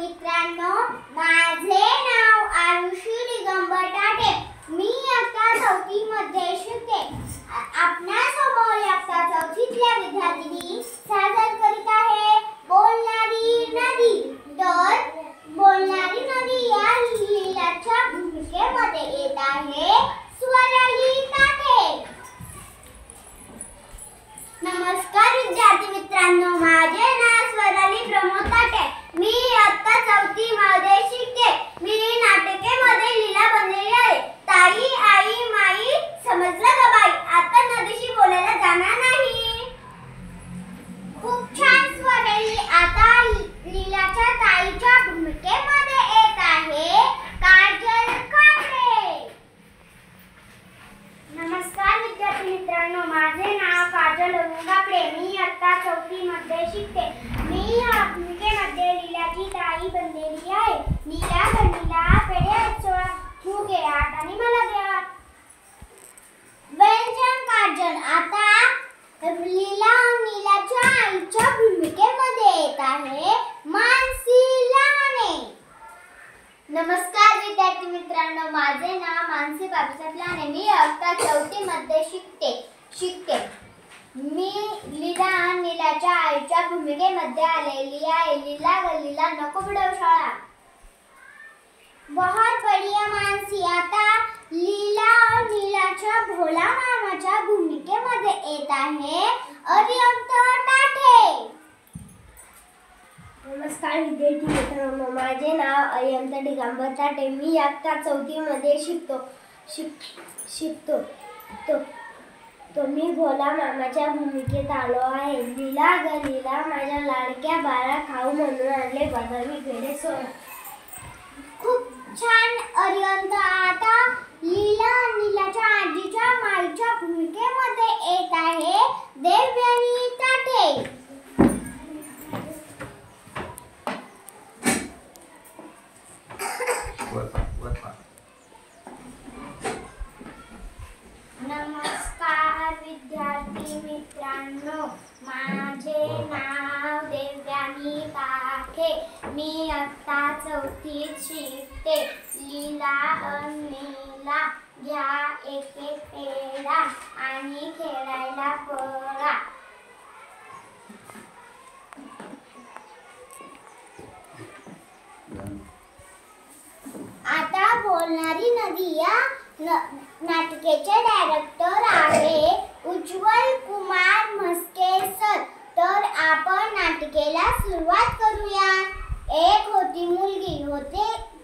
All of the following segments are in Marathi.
मित्रांनो, माझे नाव आरुषी दिगंबर टाटे. मी इयत्ता 4थी मध्ये शिकते. आपणासमोर इयत्ता 4थीतल्या विद्यार्थिनी सादर करीत आहे बोलणारी नदी. तर बोलणारी नदी या लीलाच्या भूमिकेमध्ये येत आहे स्वराली ताठे. नमस्कार विद्यार्थी मित्रांनो, माझे नाव स्वराली प्रमोद ताठे. मी इयत्ता 4थी मध्ये शिकते. मी नाटकेमध्ये लीला बनलेली आहे. ताई, आई, माई, समजलं का बाई? आता नदीशी बोलायला जाणार नाही. खूप छान स्वराली. आता लीलाच्या ताईच्या भूमिकेमध्ये येत आहे काजल काकडे. नमस्कार विद्यार्थी मित्रांनो, माझे नाव काजल काकडे. मी इयत्ता 4थी मध्ये शिकते. मी या भूमिकेमध्ये लीलाची ताई बनलेली आहे. लीला बनलीला पेढे सोळा फुगे आठ आणि मला द्या. व्यंजन काजल. आता लीलाच्या आईच्या भूमिकेमध्ये येत आहे मानसी लहाने. नमस्कार विद्यार्थी मित्रांनो, माझे नाव मानसी बाबासाहेब लहाने. मी इयत्ता 4थी मध्ये शिकते. मी लीलाच्या आईच्या भूमिकेमध्ये आलेली आहे. लीला गल्लीला नको बुडव शाळा. बहुत बढ़िया मानसी. आता लीलाच्या भोला मामाच्या भूमिकेमध्ये येत आहे अरिहंत टाटे. नमस्कार विद्यार्थी मित्रांनो, माझे नाव अरिहंत दिगंबर टाटे. मी इयत्ता 4थी मध्ये शिकतो. मी भोला मामाच्या भूमिकेत आलो आहे. लीला ग लीला, माझ्या लाडक्या बाळा, खाऊ म्हणून आणले बदामी पेढे सोळा. खूप छान अरिहंत. आता लीलाच्या आजीच्या माईच्या भूमिकेमध्ये येत आहे देवयानी ताठे. नमस्कार विद्यार्थी मित्रांनो, माझे नाव देवयानी ताठे. मी इयत्ता 4थीत शिकते. लीला नीला, घ्या एक पेढा आणि खेळायला पळा. आता बोलणारी नदी या नाटकाचे डायरेक्टर आहे उज्ज्वल कुमार म्हस्के सर. तर आपण नाटकाला सुरुवात करूया. एक होती मुलगी,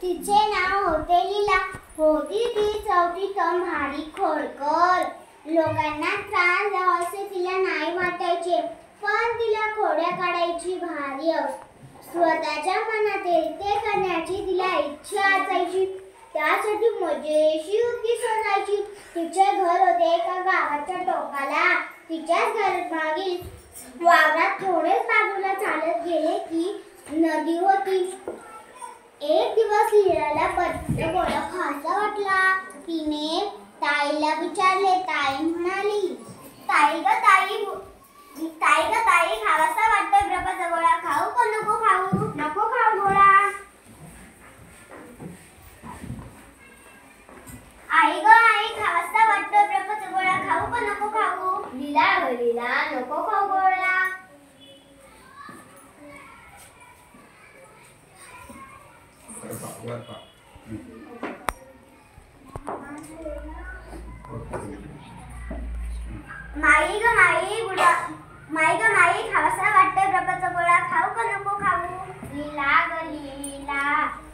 तिचे नाव होते लीला. होती ती 4थीत भारी खोडकर. लोकांना त्रास द्यावासे तिला नाही वाटायचे, पण तिला खोड्या काढायची भारी स्वतःच्या मनात ते करण्याची तिला इच्छा असायची. त्यासाठी मजेशीर युक्ती शोधायची. तिचे घर होते एका गावाच्या टोकाला. तिच्याच घरामागील वावरात थोडेच बाजूला चालत गेले की नदी होती. एक दिवस लीलाला बर्फाचा गोळा खासा वाटला. तिने ताईला विचारले. ताई म्हणाली, ताई ग ताई, खावासा वाटतोय बर्फाचा गोळा, खाऊ का नको खाऊ? नको खाऊ गोळा. आई ग आई, खावासा वाटतोय बर्फाचा गोळा, खाऊ का नको खाऊ? लीला ग लीला, नको खाऊ गोळा. माई खावासा वाटतोय बर्फाचा गोळा, खाऊ का नको खाऊ? लीला ग लीला,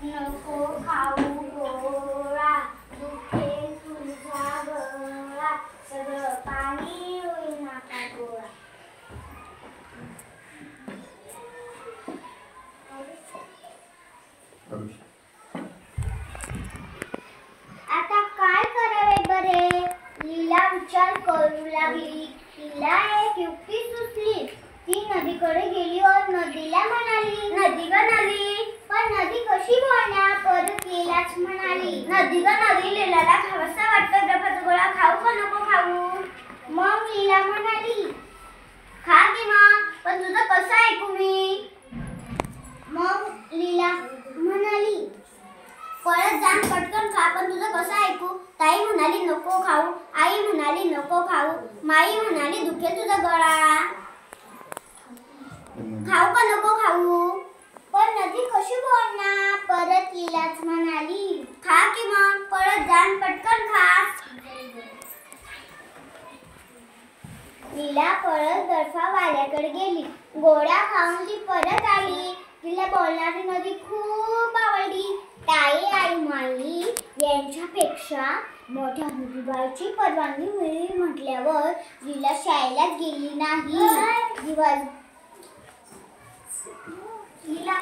नको खाऊ गोळा. दुखे तुझा गळा, सगळं पाणी होईल नाका गोळा. आता काय करावे बरे? लीला विचार करू लागली. तिला एक युक्ती सुचली. ती नदीकडे गेली और नदीला म्हणाली, नदी ग नदी, पण नदी कशी बोलणार? परत लीलाच म्हणाली, नदी ग नदी, लीलाला खावासा वाटतो बर्फाचा गोळा, खाऊ का नको खाऊ? मग लीला म्हणाली, खा की मग, पण तुझं कसं ऐकू मी? मग लीला म्हणाली नको खाऊ, आई म्हणाली नको खाऊ, माई म्हणाली दुखेल तुझा गळा, खाऊ का नको खाऊ. पण नदी कशी बोलणार. परत लीलाच म्हणाली खा की मग, पळत जाण पटकन खा. लीला पळत बर्फावाल्याकडे गेली. गोळ्या खाऊन ती परत आली. तिला बोलणारी नदी खूप आवडली. ताई आई माई यांच्यापेक्षा मोठ्या नदीबाईची परवानगी मिळाली म्हटल्यावर लीला शाळेलाच गेली नाही. दिवस लीला